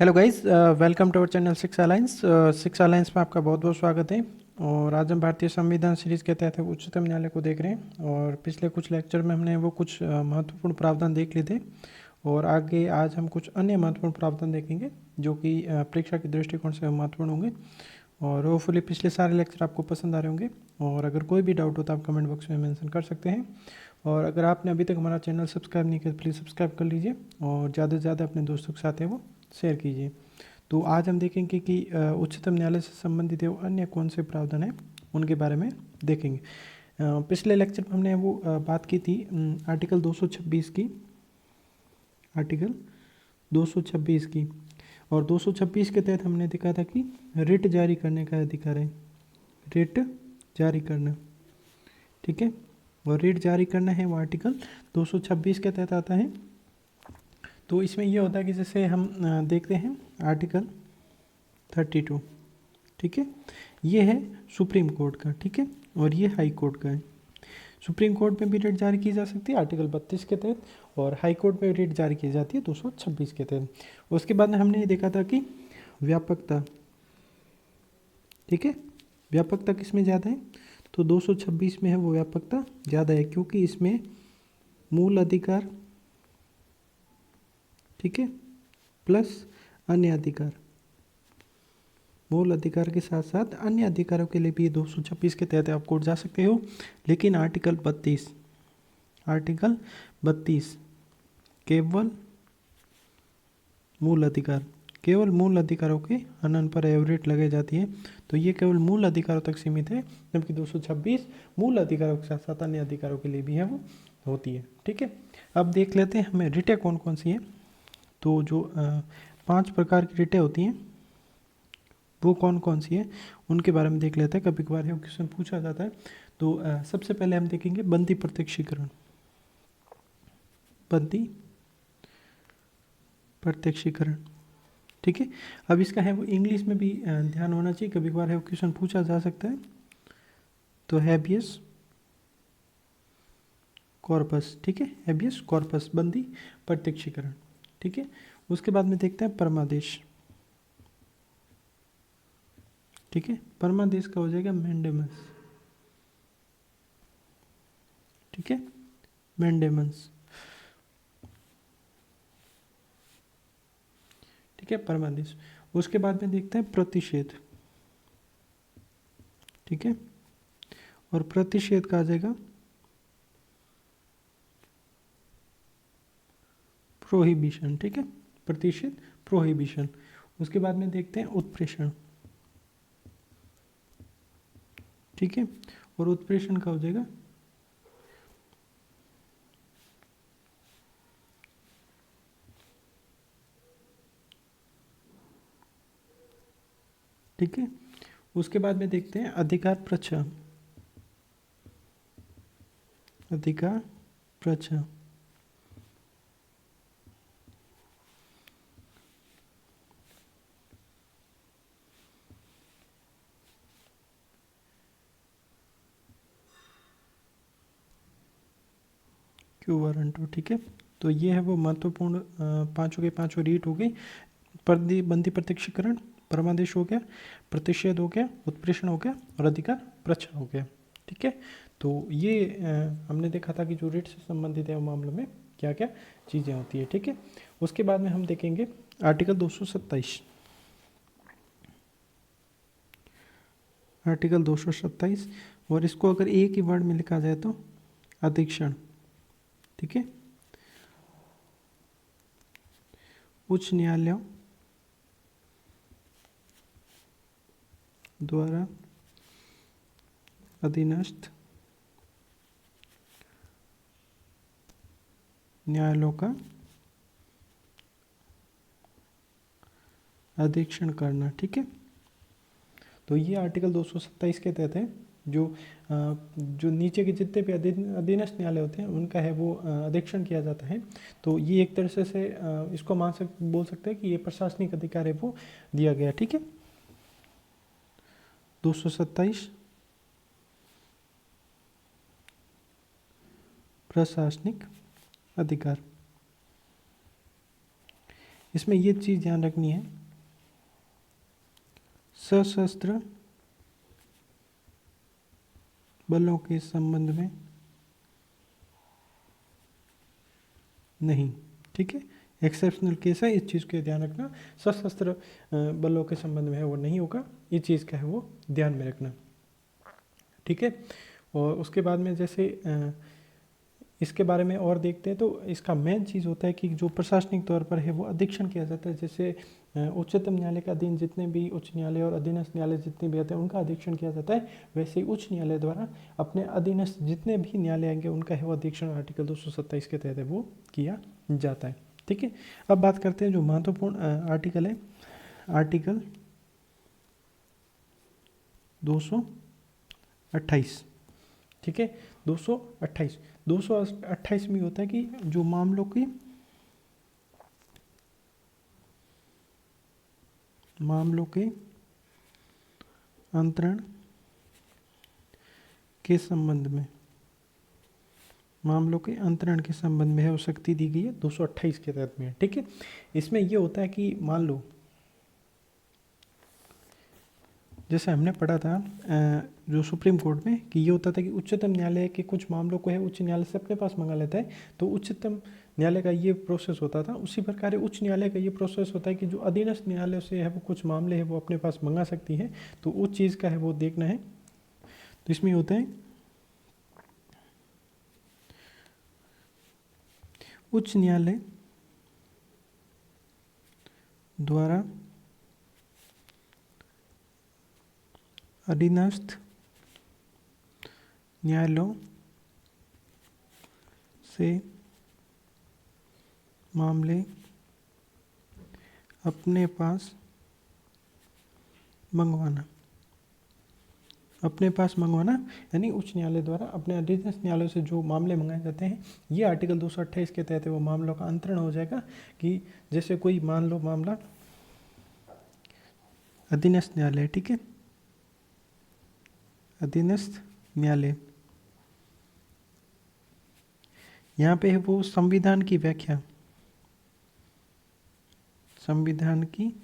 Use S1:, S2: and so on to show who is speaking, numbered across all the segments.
S1: Hello guys, welcome to our channel six alliance. Six alliance में आपका बहुत बहुत स्वागत है। और आज हम भारतीय संविधान सीरीज के तहत उच्चतम न्यायालय को देख रहे हैं। और पिछले कुछ लेक्चर में हमने वो कुछ महत्वपूर्ण प्रावधान देख लिए थे। और आगे आज हम कुछ अन्य महत्वपूर्ण प्रावधान देखेंगे जो कि परीक्षा के दृष्टिकोण से महत्वपूर्ण होंगे। और होपफुली पिछले सारे लेक्चर आपको पसंद आ रहे होंगे। और अगर कोई भी डाउट हो तो आप कमेंट बॉक्स में मेंशन कर सकते हैं। और अगर आपने अभी तक हमारा चैनल सब्सक्राइब नहीं किया तो प्लीज़ सब्सक्राइब कर लीजिए और ज़्यादा से ज़्यादा अपने दोस्तों के साथ है वो शेयर कीजिए। तो आज हम देखेंगे कि उच्चतम न्यायालय से संबंधित है वो अन्य कौन से प्रावधान हैं उनके बारे में देखेंगे। पिछले लेक्चर में हमने वो बात की थी आर्टिकल 226 की। आर्टिकल 226 की और 226 के तहत हमने देखा था कि रिट जारी करने का अधिकार है। रिट जारी करना, ठीक है। और रिट जारी करना है वो आर्टिकल 226 के तहत आता है। तो इसमें यह होता है कि जैसे हम देखते हैं आर्टिकल 32, ठीक है। ये है सुप्रीम कोर्ट का, ठीक है। और ये हाई कोर्ट का है। सुप्रीम कोर्ट में भी रिट जारी की जा सकती है आर्टिकल 32 के तहत, और हाई कोर्ट में रिट जारी की जाती है 226 के तहत। उसके बाद में हमने ये देखा था कि व्यापकता, ठीक है। व्यापकता किसमें ज़्यादा है? तो 226 में है वो व्यापकता ज़्यादा है, क्योंकि इसमें मूल अधिकार, ठीक है, प्लस अन्य अधिकार, मूल अधिकार के साथ साथ अन्य अधिकारों के लिए भी ये 226 के तहत आप कोर्ट जा सकते हो। लेकिन आर्टिकल 32 केवल मूल अधिकार, केवल मूल अधिकारों के हनन पर एवरेट लगाई जाती है। तो ये केवल मूल अधिकारों तक सीमित है, जबकि 226 मूल अधिकारों के साथ साथ अन्य अधिकारों के लिए भी है वो होती है, ठीक है। अब देख लेते हैं हमें रिटें कौन कौन सी हैं। तो जो 5 प्रकार की रिटें होती हैं वो कौन कौन सी है उनके बारे में देख लेते हैं। कभी कभार ये क्वेश्चन पूछा जाता है। तो सबसे पहले हम देखेंगे बंदी प्रत्यक्षीकरण। बंदी प्रत्यक्षीकरण, ठीक है। अब इसका है वो इंग्लिश में भी ध्यान होना चाहिए, कभी कभार है वो क्वेश्चन पूछा जा सकता है। तो हैबियस कॉर्पस, ठीक है, हैबियस कॉर्पस बंदी प्रत्यक्षीकरण, ठीक है। उसके बाद में देखते हैं परमादेश, ठीक है। परमादेश का हो जाएगा मैंडेमस, ठीक है, मैंडेमस, ठीक है, परमादेश। उसके बाद में देखते हैं प्रतिषेध, ठीक है। और प्रतिषेध का आ जाएगा प्रोहिबिशन, ठीक है, प्रतिषेध प्रोहिबिशन। उसके बाद में देखते हैं उत्प्रेषण, ठीक है। और उत्प्रेषण का हो जाएगा ठीक है। उसके बाद में देखते हैं अधिकार प्रच्छा, अधिकार प्रच्छा, क्यू वारंटो, ठीक है। तो ये है वो महत्वपूर्ण पांचों के पांचों रीट हो गई। बंदी प्रत्यक्षीकरण, परमादेश हो गया, प्रतिषेध हो गया, उत्प्रेषण हो गया और अधिकार प्रच्छा हो गया, ठीक है। तो ये हमने देखा था कि जो रिट से संबंधित है वो मामलों में क्या क्या चीज़ें होती है, ठीक है। उसके बाद में हम देखेंगे आर्टिकल 227, आर्टिकल 227। और इसको अगर एक ही वर्ड में लिखा जाए तो अधीक्षण, ठीक है। उच्च न्यायालयों द्वारा अधीनस्थ न्यायालयों का अधीक्षण करना, ठीक है। तो ये आर्टिकल 227 के तहत है। जो नीचे के जितने भी अधीनस्थ न्यायालय होते हैं उनका है वो अधीक्षण किया जाता है। तो ये एक तरह से इसको बोल सकते हैं कि ये प्रशासनिक अधिकार है वो दिया गया, ठीक है। 227 प्रशासनिक अधिकार। इसमें ये चीज़ ध्यान रखनी है, सशस्त्र बलों के संबंध में नहीं, ठीक है। एक्सेप्शनल केस है, इस चीज़ का ध्यान रखना। सशस्त्र बलों के संबंध में है वो नहीं होगा, ये चीज़ का है वो ध्यान में रखना, ठीक है। और उसके बाद में जैसे इसके बारे में और देखते हैं, तो इसका मेन चीज़ होता है कि जो प्रशासनिक तौर पर है वो अधीक्षण किया जाता है। जैसे उच्चतम न्यायालय का अधीन जितने भी उच्च न्यायालय और अधीनस्थ न्यायालय जितने भी आते हैं उनका अधीक्षण किया जाता है, वैसे ही उच्च न्यायालय द्वारा अपने अधीनस्थ जितने भी न्यायालय आएंगे उनका है वो अधीक्षण आर्टिकल 227 के तहत है वो किया जाता है, ठीक है। अब बात करते हैं जो महत्वपूर्ण आर्टिकल है, आर्टिकल 228, ठीक है। 228 में होता है कि जो मामलों के अंतरण के संबंध में, मामलों के अंतरण के संबंध में है वो शक्ति दी गई है 228 के तहत में, ठीक है। इसमें ये होता है कि मान लो जैसे हमने पढ़ा था जो सुप्रीम कोर्ट में कि ये होता था कि उच्चतम न्यायालय के कुछ मामलों को है उच्च न्यायालय से अपने पास मंगा लेता है, तो उच्चतम न्यायालय का ये प्रोसेस होता था। उसी प्रकार उच्च न्यायालय का ये प्रोसेस होता है कि जो अधीनस्थ न्यायालय से है वो कुछ मामले है वो अपने पास मंगा सकती है, तो उस चीज़ का है वो देखना है। तो इसमें होता है उच्च न्यायालय द्वारा अधीनस्थ न्यायालयों से मामले अपने पास मंगवाना, अपने पास मंगवाना यानी उच्च न्यायालय द्वारा अपने अधीनस्थ न्यायालय से जो मामले मंगाए जाते हैं, ये आर्टिकल 228 के तहत वो मामलों का अंतरण हो जाएगा। कि जैसे कोई मान लो मामला अधीनस्थ न्यायालय, ठीक है, अधीनस्थ न्यायालय, यहाँ पे है वो संविधान की व्याख्या, संविधान की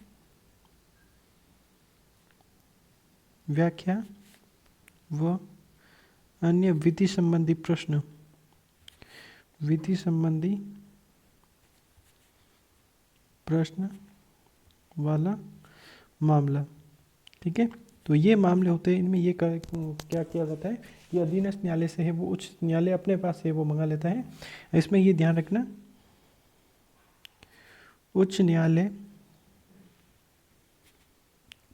S1: व्याख्या व अन्य विधि संबंधी प्रश्न, विधि संबंधी प्रश्न वाला मामला, ठीक है। तो ये मामले होते हैं, इनमें ये क्या किया जाता है कि अधीनस्थ न्यायालय से है वो उच्च न्यायालय अपने पास है वो मंगा लेता है। इसमें ये ध्यान रखना, उच्च न्यायालय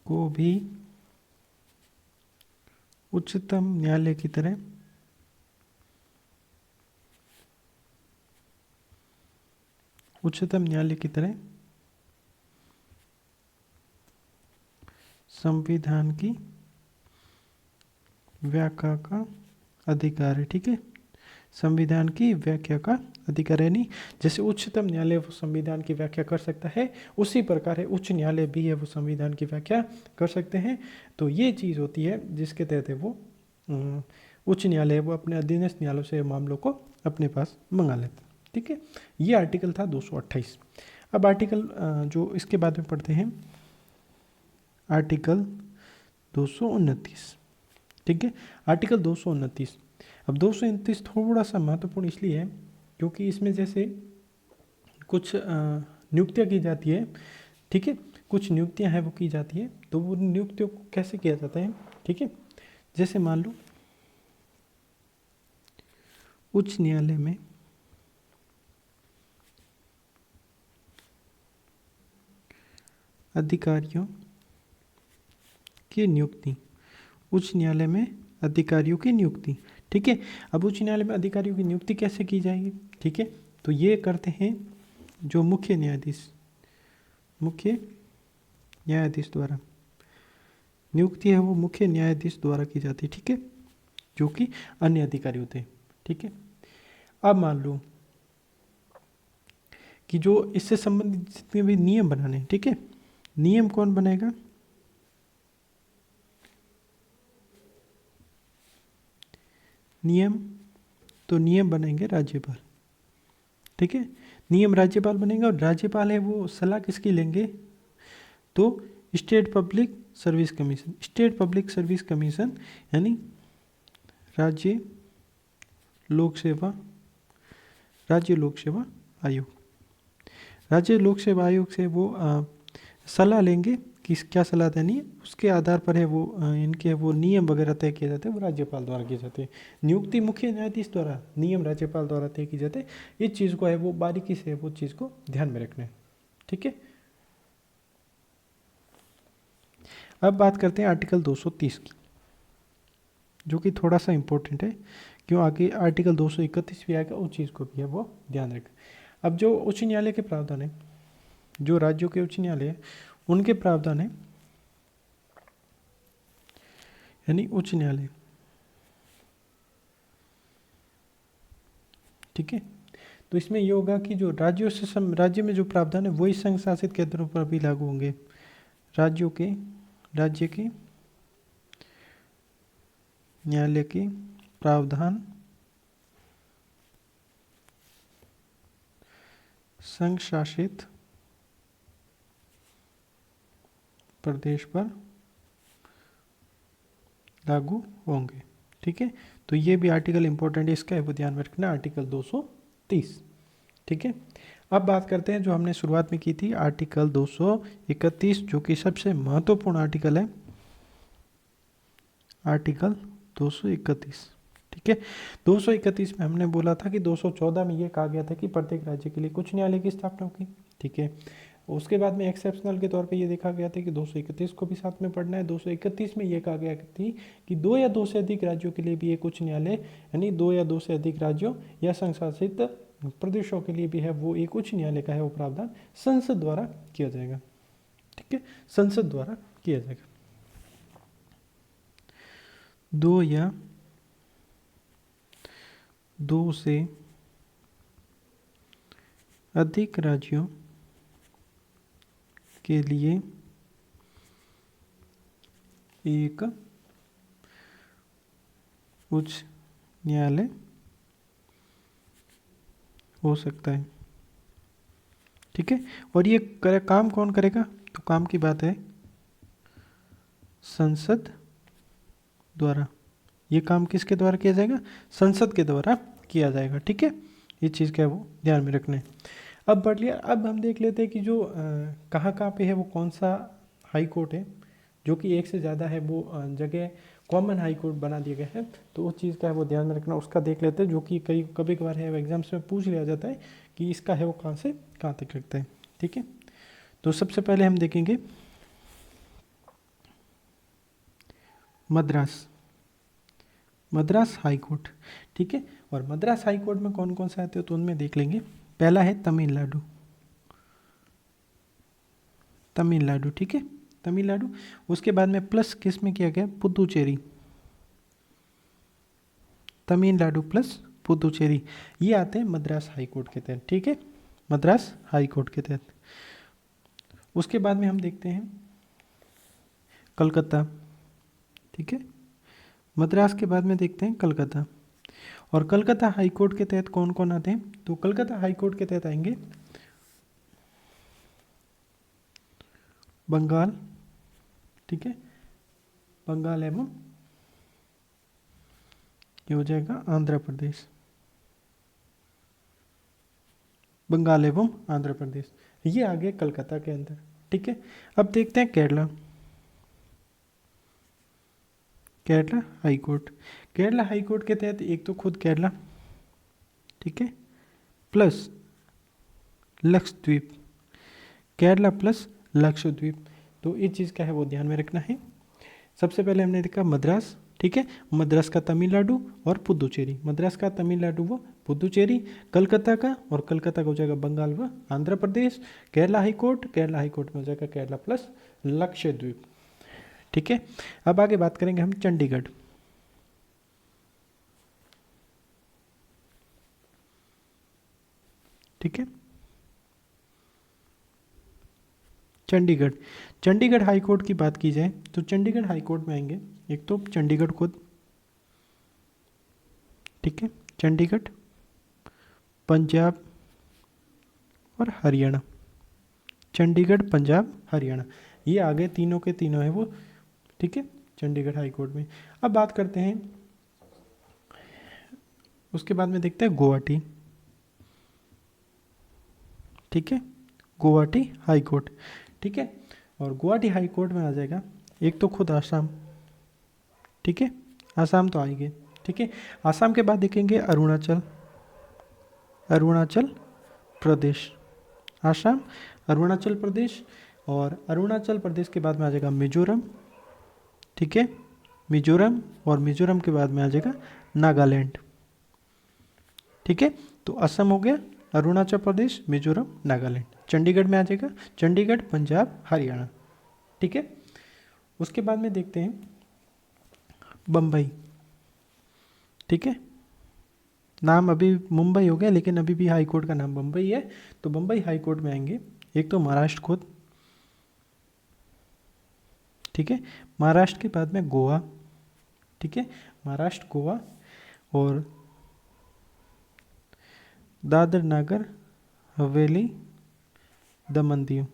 S1: को भी उच्चतम न्यायालय की तरह संविधान की व्याख्या का अधिकार है, ठीक है। संविधान की व्याख्या का अधिकार है, नहीं जैसे उच्चतम न्यायालय वो संविधान की व्याख्या कर सकता है, उसी प्रकार है उच्च न्यायालय भी है वो संविधान की व्याख्या कर सकते हैं। तो ये चीज़ होती है जिसके तहत है वो उच्च न्यायालय वो अपने अधीनस्थ न्यायालय से मामलों को अपने पास मंगा लेते हैं, ठीक है। ये आर्टिकल था 228। अब आर्टिकल जो इसके बाद में पढ़ते हैं आर्टिकल 229, ठीक है। आर्टिकल 229, अब 229 थोड़ा सा महत्वपूर्ण इसलिए है क्योंकि इसमें जैसे कुछ नियुक्तियाँ की जाती है, ठीक है, कुछ नियुक्तियाँ हैं वो की जाती है, तो वो नियुक्तियों को कैसे किया जाता है, ठीक है। जैसे मान लो उच्च न्यायालय में अधिकारियों की नियुक्ति, उच्च न्यायालय में अधिकारियों की नियुक्ति, ठीक है। अब उच्च न्यायालय में अधिकारियों की नियुक्ति कैसे की जाएगी, ठीक है, तो ये करते हैं जो मुख्य न्यायाधीश द्वारा नियुक्ति है वो मुख्य न्यायाधीश द्वारा की जाती है, ठीक है, जो कि अन्य अधिकारी होते हैं, ठीक है। अब मान लो कि जो इससे संबंधित जितने भी नियम बनाने हैं, ठीक है, नियम कौन बनाएगा, नियम, तो नियम बनाएंगे राज्यपाल, ठीक है। नियम राज्यपाल बनेगा और राज्यपाल है वो सलाह किसकी लेंगे, तो state public service commission, state public service commission यानी राज्य लोक सेवा, राज्य लोक सेवा आयोग, राज्य लोक सेवा आयोग से वो सलाह लेंगे कि क्या सलाह देनी है, उसके आधार पर है वो इनके वो नियम वगैरह तय किए जाते हैं, वो राज्यपाल द्वारा किए जाते हैं। नियुक्ति मुख्य न्यायाधीश द्वारा, नियम राज्यपाल द्वारा तय की जाते हैं। इस चीज़ को है वो बारीकी से वो चीज़ को ध्यान में रखना है, ठीक है। अब बात करते हैं आर्टिकल 230 की, जो कि थोड़ा सा इम्पोर्टेंट है, क्यों आगे आर्टिकल 231 भी आएगा, उस चीज़ को भी है वो ध्यान रखें। अब जो उच्च न्यायालय के प्रावधान है, जो राज्यों के उच्च न्यायालय है उनके प्रावधान है, यानी उच्च न्यायालय, ठीक है। तो इसमें ये होगा कि जो राज्यों से राज्य में जो प्रावधान है वही संघ शासित केंद्रों पर भी लागू होंगे। राज्यों के, राज्य के न्यायालय के प्रावधान संघ शासित प्रदेश पर लागू होंगे, ठीक है। तो ये भी आर्टिकल इंपॉर्टेंट है, इसका है वो ध्यान में रखना, आर्टिकल 230, ठीक है। अब बात करते हैं जो हमने शुरुआत में की थी, आर्टिकल 231, जो कि सबसे महत्वपूर्ण आर्टिकल है, आर्टिकल 231, ठीक है। 231 में हमने बोला था कि 214 में ये कहा गया था कि प्रत्येक राज्य के लिए कुछ न्यायालय की स्थापना होगी, ठीक है। उसके बाद में एक्सेप्शनल के तौर पे ये देखा गया था कि 231 को भी साथ में पढ़ना है। 231 में ये कहा गया थी कि 2 या 2 से अधिक राज्यों के लिए भी एक उच्च न्यायालय, यानी 2 या 2 से अधिक राज्यों या संघ शासित प्रदेशों के लिए भी है वो एक उच्च न्यायालय का है वो प्रावधान संसद द्वारा किया जाएगा, ठीक है, संसद द्वारा किया जाएगा। 2 या 2 से अधिक राज्यों के लिए एक उच्च न्यायालय हो सकता है, ठीक है। और ये काम कौन करेगा, तो काम की बात है संसद द्वारा, ये काम किसके द्वारा किया जाएगा, संसद के द्वारा किया जाएगा, ठीक है। ये चीज़ क्या है वो ध्यान में रखना है। अब बढ़ लिया, अब हम देख लेते हैं कि जो कहाँ कहाँ पे है वो कौन सा हाई कोर्ट है, जो कि एक से ज़्यादा है वो जगह कॉमन हाई कोर्ट बना दिया गया है, तो उस चीज़ का है वो ध्यान में रखना, उसका देख लेते हैं, जो कि कभी कभार है एग्जाम्स में पूछ लिया जाता है कि इसका है वो कहाँ से कहाँ तक रखता है, ठीक है। तो सबसे पहले हम देखेंगे मद्रास, मद्रास हाई कोर्ट, ठीक है। और मद्रास हाई कोर्ट में कौन कौन से आते हो तो उनमें देख लेंगे। पहला है तमिलनाडु, तमिलनाडु, ठीक है, तमिलनाडु। उसके बाद में प्लस किस में किया गया, पुदुचेरी, तमिलनाडु प्लस पुदुचेरी, ये आते हैं मद्रास हाई कोर्ट के तहत, ठीक है, मद्रास हाई कोर्ट के तहत। उसके बाद में हम देखते हैं कलकत्ता, ठीक है, मद्रास के बाद में देखते हैं कलकत्ता। और कलकत्ता हाई कोर्ट के तहत कौन कौन आते हैं, तो कलकत्ता हाई कोर्ट के तहत आएंगे बंगाल, ठीक है, बंगाल एवं ये हो जाएगा आंध्र प्रदेश, बंगाल एवं आंध्र प्रदेश, ये आ गए कलकत्ता के अंदर, ठीक है। अब देखते हैं Kerala, Kerala high court, Kerala high court के तहत एक तो खुद केरला, ठीक है, प्लस लक्षद्वीप, केरला प्लस लक्षद्वीप, तो ये चीज़ क्या है वो ध्यान में रखना है। सबसे पहले हमने देखा मद्रास, ठीक है, मद्रास का तमिलनाडु और पुदुचेरी, मद्रास का तमिलनाडु व पुदुचेरी, कलकत्ता का, और कलकत्ता का हो जाएगा बंगाल व Andhra Pradesh, Kerala high court, Kerala high court में हो जाएगा केरला प्लस लक्षद्वीप, ठीक है। अब आगे बात करेंगे हम चंडीगढ़, ठीक है, चंडीगढ़, चंडीगढ़ हाई कोर्ट की बात की जाए तो चंडीगढ़ हाई कोर्ट में आएंगे एक तो चंडीगढ़ खुद, ठीक है, चंडीगढ़, पंजाब, और हरियाणा। चंडीगढ़, पंजाब, हरियाणा, ये आगे तीनों के तीनों है वो, ठीक है, चंडीगढ़ हाई कोर्ट में। अब बात करते हैं, उसके बाद में देखते हैं गुवाहाटी, ठीक है, गुवाहाटी हाई कोर्ट, ठीक है। और गुवाहाटी हाई कोर्ट में आ जाएगा एक तो खुद आसाम, ठीक है, आसाम तो आएंगे, ठीक है। आसाम के बाद देखेंगे अरुणाचल, अरुणाचल प्रदेश, आसाम, अरुणाचल प्रदेश, और अरुणाचल प्रदेश के बाद में आ जाएगा मिजोरम, ठीक है, मिजोरम, और मिजोरम के बाद में आ जाएगा नागालैंड, ठीक है। तो असम हो गया, अरुणाचल प्रदेश, मिजोरम, नागालैंड। चंडीगढ़ में आ जाएगा चंडीगढ़, पंजाब, हरियाणा, ठीक है। उसके बाद में देखते हैं बम्बई, ठीक है, नाम अभी मुंबई हो गया लेकिन अभी भी हाई कोर्ट का नाम बम्बई है, तो बम्बई हाई कोर्ट में आएंगे एक तो महाराष्ट्र खुद, ठीक है, महाराष्ट्र के बाद में गोवा, ठीक है, महाराष्ट्र, गोवा, और दादर नागर हवेली, दमन दीव,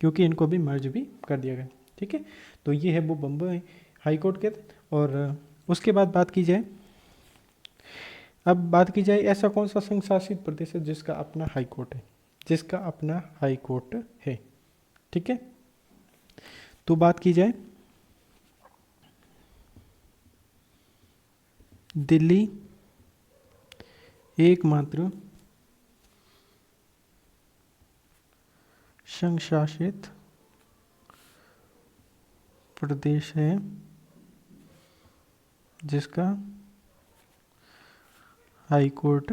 S1: क्योंकि इनको भी मर्ज भी कर दिया गया, ठीक है। तो ये है वो बम्बई हाई कोर्ट के। और उसके बाद बात की जाए, अब बात की जाए ऐसा कौन सा संघ शासित प्रदेश है जिसका अपना हाई कोर्ट है, जिसका अपना हाई कोर्ट है, ठीक है। तो बात की जाए दिल्ली एकमात्र संघ शासित प्रदेश है जिसका हाई कोर्ट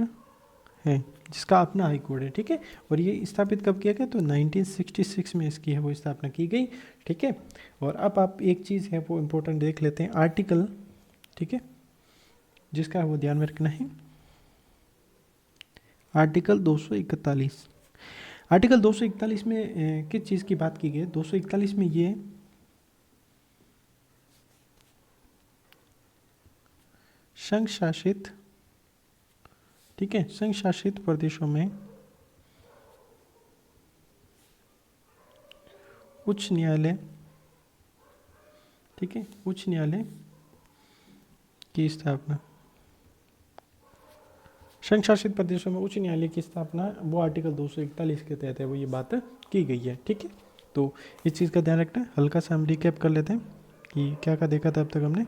S1: है, जिसका अपना हाई कोर्ट है, ठीक है। और ये स्थापित कब किया गया, तो 1966 में इसकी है वो स्थापना की गई, ठीक है। और अब आप एक चीज़ है वो इम्पोर्टेंट देख लेते हैं, आर्टिकल, ठीक है, जिसका वो ध्यान में रखना है, आर्टिकल 241। आर्टिकल 241 में किस चीज़ की बात की गई है, 241 में ये संघ शासित, ठीक है, संघ शासित प्रदेशों में उच्च न्यायालय, ठीक है, उच्च न्यायालय की स्थापना, संघ शासित प्रदेशों में उच्च न्यायालय की स्थापना वो आर्टिकल 241 के तहत है वो ये बात की गई है, ठीक है। तो इस चीज़ का ध्यान रखना है। हल्का सा हम रिकैप कर लेते हैं कि क्या क्या देखा था अब तक हमने।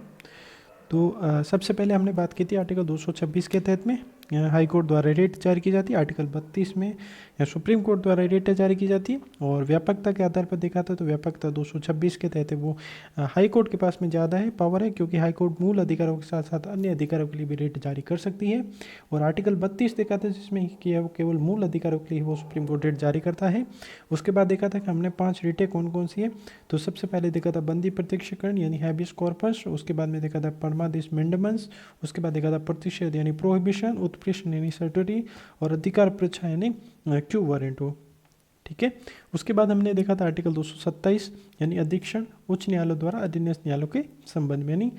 S1: तो सबसे पहले हमने बात की थी आर्टिकल 226 के तहत में हाई कोर्ट द्वारा रेट जारी की जाती है, आर्टिकल 32 में या सुप्रीम कोर्ट द्वारा रेट जारी की जाती है, और व्यापकता के आधार पर देखा था तो व्यापकता 226 के तहत है वो हाई कोर्ट के पास में ज़्यादा है, पावर है, क्योंकि हाई कोर्ट मूल अधिकारों के साथ साथ अन्य अधिकारों के लिए भी रेट जारी कर सकती है। और आर्टिकल 32 देखा था जिसमें कि वो केवल मूल अधिकारों के लिए वो सुप्रीम कोर्ट रेट जारी करता है। उसके बाद देखा था कि हमने 5 रेटें कौन कौन सी है, तो सबसे पहले देखा था बंदी प्रत्यक्षीकरण यानी हैबियस कॉर्पस, उसके बाद में देखा था परमादेश मेंडमेंट्स, उसके बाद देखा था प्रतिषेध यानी प्रोहिबिशन, उत्प्रेषण यानी सर्टरी, और अधिकार परीक्षा यानी क्यू वारंट हो, ठीक है। उसके बाद हमने देखा था आर्टिकल 227 यानी अधीक्षण, उच्च न्यायालय द्वारा अधीनस्थ न्यायालयों के संबंध में, यानी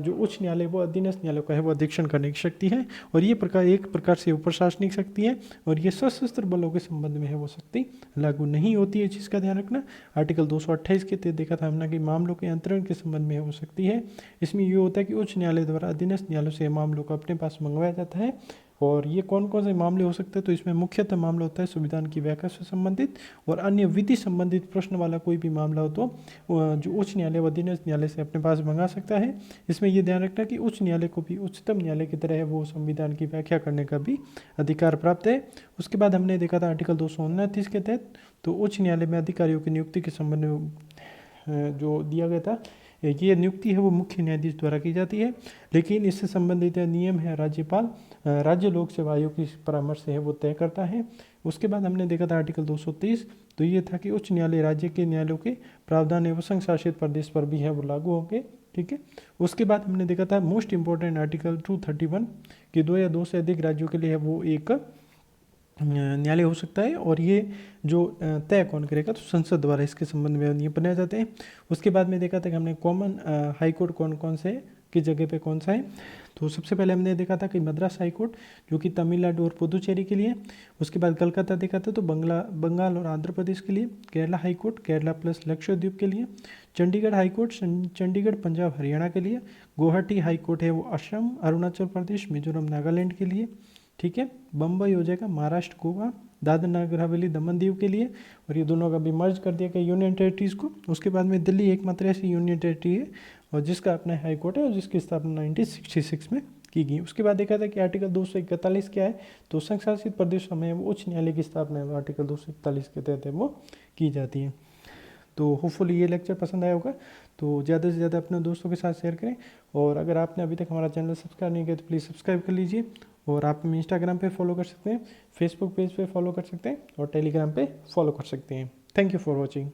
S1: जो उच्च न्यायालय वो अधीनस्थ न्यायालय का है वो अधीक्षण करने की शक्ति है, और ये एक प्रकार से प्रशासनिक शक्ति है, और ये सशस्त्र बलों के संबंध में है वो शक्ति लागू नहीं होती है, चीज़ का ध्यान रखना। आर्टिकल 228 के तहत देखा था हमने कि मामलों के अंतरण के संबंध में है वो शक्ति है। इसमें ये होता है कि उच्च न्यायालय द्वारा अधीनस्थ न्यायालयों से मामलों को अपने पास मंगवाया जाता है, और ये कौन कौन से मामले हो सकते हैं, तो इसमें मुख्यतः मामला होता है संविधान की व्याख्या से संबंधित और अन्य विधि संबंधित प्रश्न वाला कोई भी मामला हो तो जो उच्च न्यायालय व अधीनस्थ न्यायालय से अपने पास मंगा सकता है। इसमें यह ध्यान रखना कि उच्च न्यायालय को भी उच्चतम न्यायालय की तरह है वो संविधान की व्याख्या करने का भी अधिकार प्राप्त है। उसके बाद हमने देखा था आर्टिकल 229 के तहत, तो उच्च न्यायालय में अधिकारियों की नियुक्ति के संबंध में जो दिया गया था, ये नियुक्ति है वो मुख्य न्यायाधीश द्वारा की जाती है, लेकिन इससे संबंधित नियम है राज्यपाल राज्य लोक सेवा आयोग की परामर्श से है वो तय करता है। उसके बाद हमने देखा था आर्टिकल 230, तो ये था कि उच्च न्यायालय राज्य के न्यायालयों के प्रावधान एवं संघ शासित प्रदेश पर भी है वो लागू होंगे, ठीक है। उसके बाद हमने देखा था मोस्ट इंपॉर्टेंट आर्टिकल 231 कि 2 या 2 से अधिक राज्यों के लिए है वो एक न्यायालय हो सकता है, और ये जो तय कौन करेगा, तो संसद द्वारा इसके संबंध में नियम बनाए जाते हैं। उसके बाद में देखा था कि हमने कॉमन हाई कोर्ट कौन कौन से की जगह पे कौन सा है। तो सबसे पहले हमने देखा था कि मद्रास हाई कोर्ट जो कि तमिलनाडु और पुदुचेरी के लिए, उसके बाद कलकत्ता देखा था तो बंगाल और आंध्र प्रदेश के लिए, Kerala high court Kerala plus Lakshadweep के लिए, चंडीगढ़ हाई कोर्ट चंडीगढ़ पंजाब हरियाणा के लिए, गुवाहाटी हाई कोर्ट है वो असम अरुणाचल प्रदेश मिजोरम नागालैंड के लिए, ठीक है। बम्बई हो जाएगा महाराष्ट्र गोवा दादर नगर हवेली दमन दीव के लिए, और ये दोनों का भी मर्ज कर दिया गया यूनियन टेरिटरीज़ को। उसके बाद में दिल्ली एकमात्र ऐसी यूनियन टेरिटरी है और जिसका अपना हाई कोर्ट है और जिसकी स्थापना 1966 में की गई। उसके बाद देखा था कि आर्टिकल 241 क्या है, तो संघ शासित प्रदेशों में उच्च न्यायालय की स्थापना है आर्टिकल 241 के तहत वो की जाती है। तो होपफुली ये लेक्चर पसंद आया होगा, तो ज़्यादा से ज़्यादा अपने दोस्तों के साथ शेयर करें। और अगर आपने अभी तक हमारा चैनल सब्सक्राइब नहीं किया तो प्लीज़ सब्सक्राइब कर लीजिए। और आप हमें इंस्टाग्राम पे फॉलो कर सकते हैं, फेसबुक पेज पे फॉलो कर सकते हैं और टेलीग्राम पे फॉलो कर सकते हैं। Thank you for watching.